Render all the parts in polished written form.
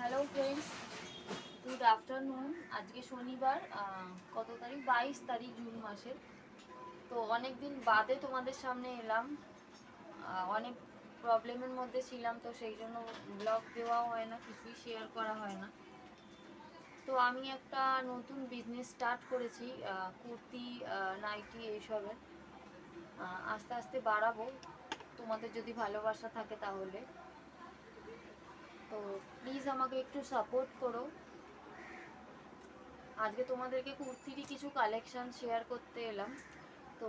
Hello friends, good afternoon. আজকে শনিবার, কত তারিখ? 22 তারিখ জুন মাসের। তো অনেক দিন বাদে তোমাদের সামনে এলাম। অনেক প্রবলেমের মধ্যে ছিলাম, তো সেই জন্য ব্লগ দেওয়াও হয় না, কিছুই শেয়ার করা হয় না। তো আমি একটা নতুন বিজনেস স্টার্ট করেছি, কুর্তি, নাইটি এইসবের। আস্তে আস্তে বাড়াবো, তোমাদের যদি ভালোবাসা থাকে তাহলে। তো প্লিজ আমাকে একটু সাপোর্ট করো। আজকে তোমাদেরকে কুর্তিরই কিছু কালেকশন শেয়ার করতে এলাম। তো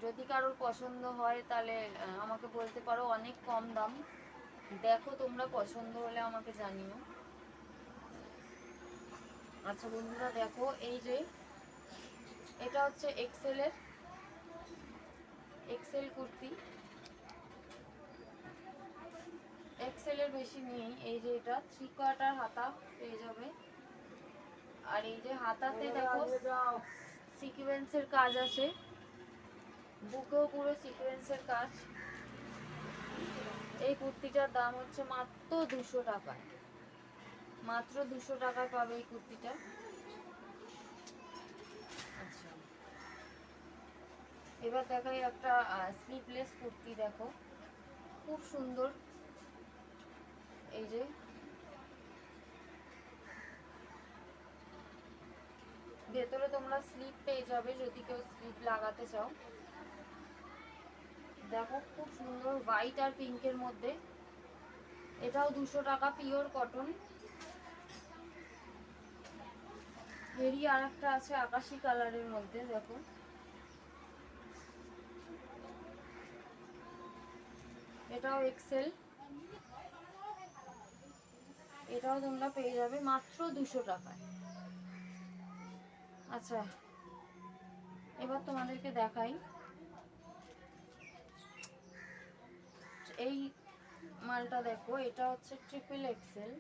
যদি কারোর পছন্দ হয় তাহলে আমাকে বলতে পারো। অনেক কম দাম, দেখো তোমরা, পছন্দ হলে আমাকে জানিও। আচ্ছা বন্ধুরা, দেখো এই যে এটা হচ্ছে এক্সেল কুর্তি। এক্সেলের বেশি নেই। এই যে এটা 3/4 হাতা পেয়ে যাবে। আর এই যে হাতাতে দেখো সিকোয়েন্সের কাজ আছে, বুকেও পুরো সিকোয়েন্সের কাজ। এই কুর্তিটার দাম হচ্ছে মাত্র 200 টাকায়। মাত্র 200 টাকায় পাবে এই কুর্তিটা। আচ্ছা, এবার দেখাই একটা স্লিভলেস কুর্তি। দেখো খুব সুন্দর। এই যে ভেতরে তোমরা স্লিভ পেয়ে যাবে যদি কেউ স্লিভ লাগাতে চাও। দেখো খুব সুন্দর, হোয়াইট আর পিঙ্কের মধ্যে। এটাও 200 টাকা, পিওর কটন। এরই আর একটা আছে আকাশি কালারের মধ্যে। দেখো এটাও এক্সেল। এটাও তোমরা পেয়ে যাবে মাত্র 200 টাকায়। আচ্ছা, এবার তোমাদেরকে দেখাই এই মালটা। দেখো এটা হচ্ছে ট্রিপল এক্সেল।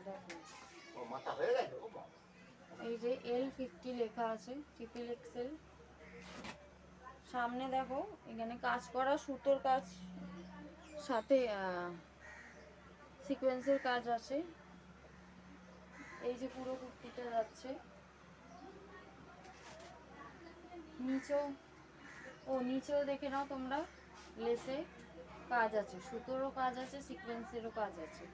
দেখো এই যে L50 লেখা আছে, ট্রিপল এক্সেল। সামনে দেখো এখানে কাজ করা, সুতোর কাজ, সাথে সিকোয়েন্সের কাজ আছে। এই যে পুরো কুর্তিটা যাচ্ছে। নিচেও দেখে নাও তোমরা, লেসে কাজ আছে, সুতোরও কাজ আছে, সিকোয়েন্সেরও কাজ আছে।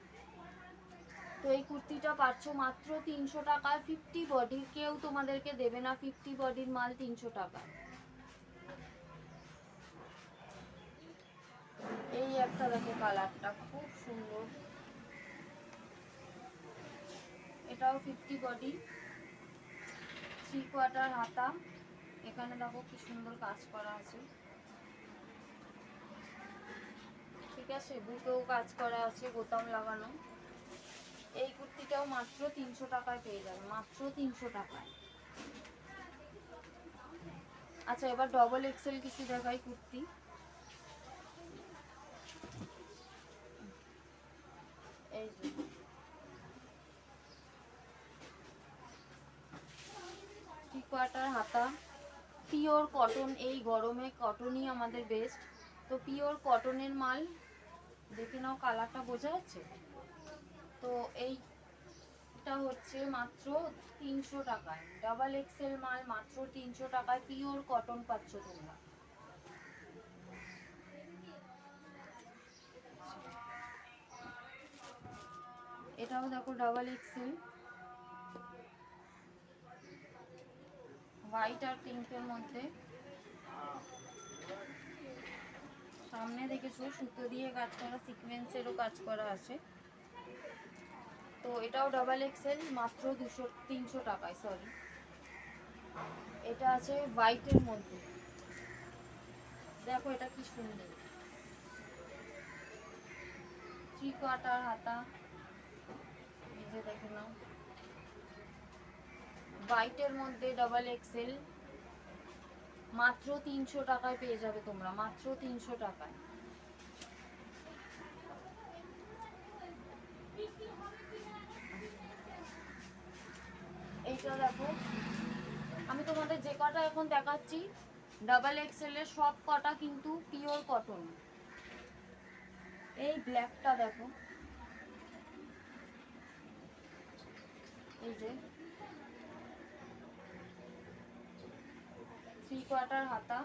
তো এই কুর্তিটা পাচ্ছ মাত্র 300 টাকায়। 50 বডির কেউ তোমাদেরকে দেবে না, 50 বডির মাল 300 টাকা। এই একটা দেখো, কালারটা খুব সুন্দর। এটাও 50 বডি, 3/4 হাতা। এখানে দেখো কি সুন্দর কাজ করা আছে। ঠিক আছে, বুকেও কাজ করা আছে, বোতাম লাগানো। এই কুর্তিটাও মাত্র 300 টাকায় পেয়ে যাবে, মাত্র 300 টাকায়। আচ্ছা, এবার ডবল এক্সেল কিছু দেখাই কুর্তি। এই যে 3/4 হাতা, পিওর কটন। এই গরমে কটনই আমাদের বেস্ট। তো পিওর কটনের মাল, দেখে নাও কালারটা বোঝা যাচ্ছে। তো এইটা হচ্ছে মাত্র 300 টাকায়। ডাবল এক্সেল মাল মাত্র 300 টাকায়, পিওর কটন পাচ্ছ তোমরা। এটাও দেখো ডাবল এক্সেল, হোয়াইট আর পিঙ্কের মধ্যে। সামনে দেখেছো সুতো দিয়ে কাজ করা, সিকোয়েন্সেরও কাজ করা আছে। তো এটাও ডাবল এক্সেল, মাত্র 300 টাকায়। সরি, এটা আছে হোয়াইটের মধ্যে। দেখো এটা কি সুন্দর, 3/4 হাতা। এই যে দেখে নাও, হোয়াইটের মধ্যে ডাবল এক্সেল, মাত্র 300 টাকায় পেয়ে যাবে তোমরা, মাত্র 300 টাকায়। এইটা দেখো, আমি তোমাদের যে কটা এখন দেখাচ্ছি ডাবল এক্সেলের, সব কটা কিন্তু পিওর কটন। এই ব্ল্যাকটা দেখো, এই যে 3/4 হাতা,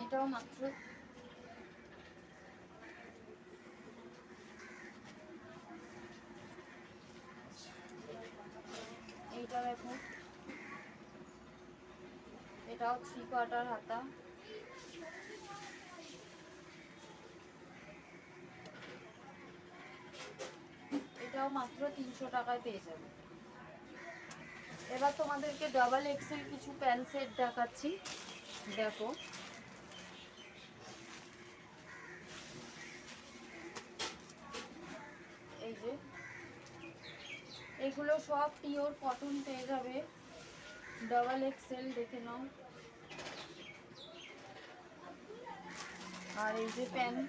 এটাও মাত্র এইটা দেখো, এটাও 3/4 হাতা, এটাও মাত্র 300 টাকায় পেয়ে যাবে। এবার তোমাদেরকে ডাবল এক্সেল কিছু প্যান্ট সেট দেখাচ্ছি, দেখো এই যে এগুলো সব পিওর কটন পেয়ে যাবে, ডাবল এক্সেল দেখে নাও। আর এই যে প্যান্ট,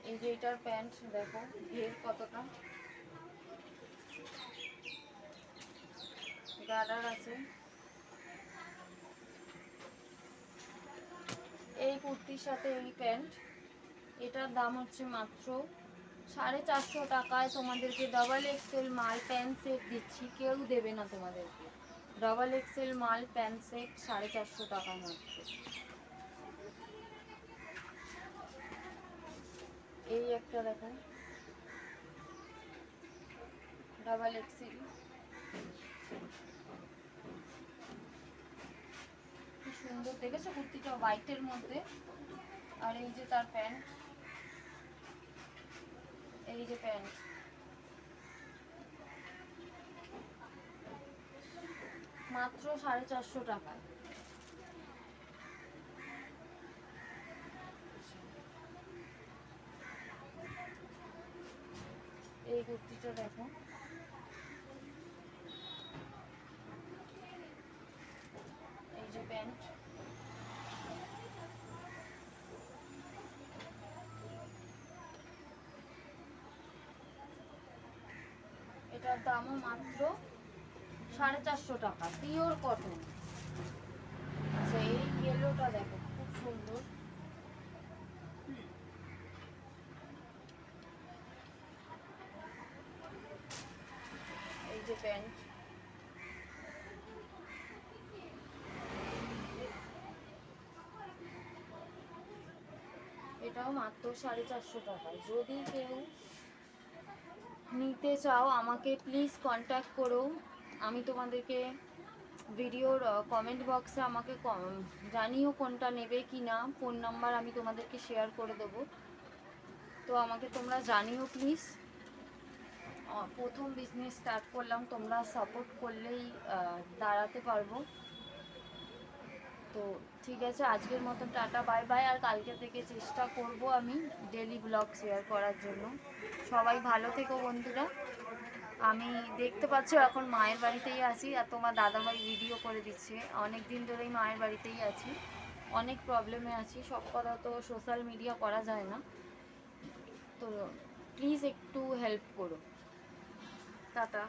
এই যে এটার প্যান্ট দেখো ঘের কতটা, গার্ডার আছে। এই কুর্তির সাথে এই প্যান্ট, এটার দাম হচ্ছে মাত্র 450 টাকায়। তোমাদেরকে ডাবল এক্সেল মাল প্যান্ট সেট দিচ্ছি, কেউ দেবে না তোমাদেরকে। ডাবল এক্সেল মাল প্যান্ট সেট 450 টাকা মাত্র। এই একটা দেখো ডাবল এক্সেল, কি সুন্দর দেখেছো কুর্তিটা, হোয়াইটের মধ্যে। আর এই যে তার প্যান্ট, এই যে প্যান্ট, মাত্র 450 টাকায়। এই কুর্তিটা দেখো, এই যে প্যান্ট, এটার দামও মাত্র 450 টাকা, পিওর কটন। আচ্ছা এই ইয়েলোটা দেখো খুব সুন্দর, এই যে প্যান্ট, এটাও মাত্র 450 টাকায়। যদি কেউ নিতে চাও আমাকে প্লিজ কন্ট্যাক্ট করো, আমি তোমাদেরকে ভিডিওর কমেন্ট বক্সে আমাকে জানিও কোনটা নেবে কি না, ফোন নাম্বার আমি তোমাদেরকে শেয়ার করে দেবো, তো আমাকে তোমরা জানিও প্লিজ। প্রথম বিজনেস স্টার্ট করলাম, তোমরা সাপোর্ট করলেই দাঁড়াতে পারবো। তো ঠিক আছে, আজকের মতো টাটা বাই বাই। আর কালকে থেকে চেষ্টা করব আমি ডেলি ব্লগ শেয়ার করার জন্য। সবাই ভালো থেকো বন্ধুরা। আমি দেখতে পাচ্ছ এখন মায়ের বাড়িতেই আছি, আর তোমার দাদাভাই ভিডিও করে দিচ্ছে। অনেক দিন ধরেই মায়ের বাড়িতেই আছি, অনেক প্রবলেমে আছি, সব কথা তো সোশ্যাল মিডিয়া করা যায় না, তো প্লিজ একটু হেল্প করো। টাটা।